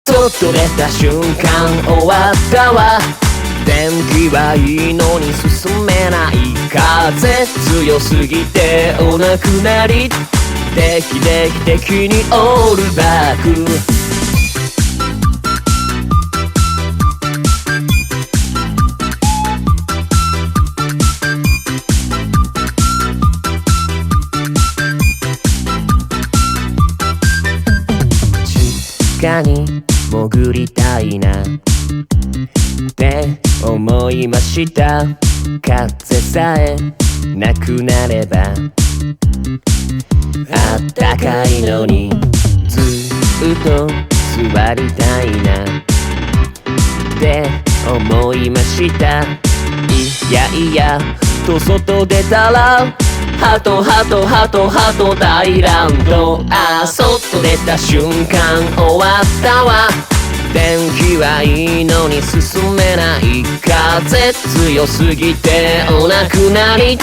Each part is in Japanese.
外出た瞬間終わったわ。天気はいいのに進めない。風強すぎてお亡くなり。定期的にオールバック。地下に潜りたいなって思いました。風さえなくなればあったかいのにずっと座りたいなって思いました。いやと外出たらハト大乱闘。外出た瞬間終わったわ。天気はいいのに進めない。風強すぎてお亡くなり。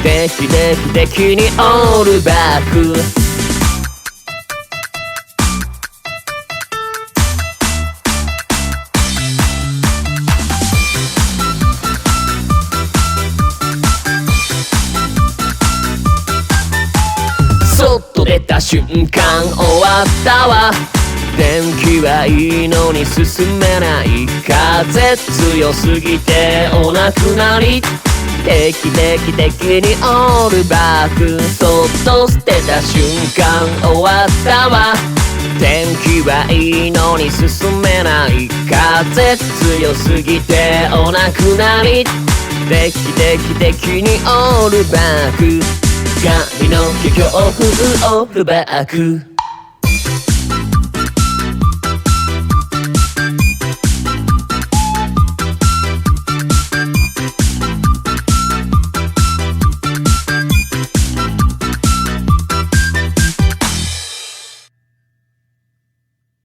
定期的にオールバック。外出た瞬間終わったわ。天気はいいのに進めない。風強すぎてお亡くなり。定期的にオールバック。外捨てた瞬間終わったわ。天気はいいのに進めない。風強すぎてお亡くなり。定期的にオールバック。神の強風オールバック。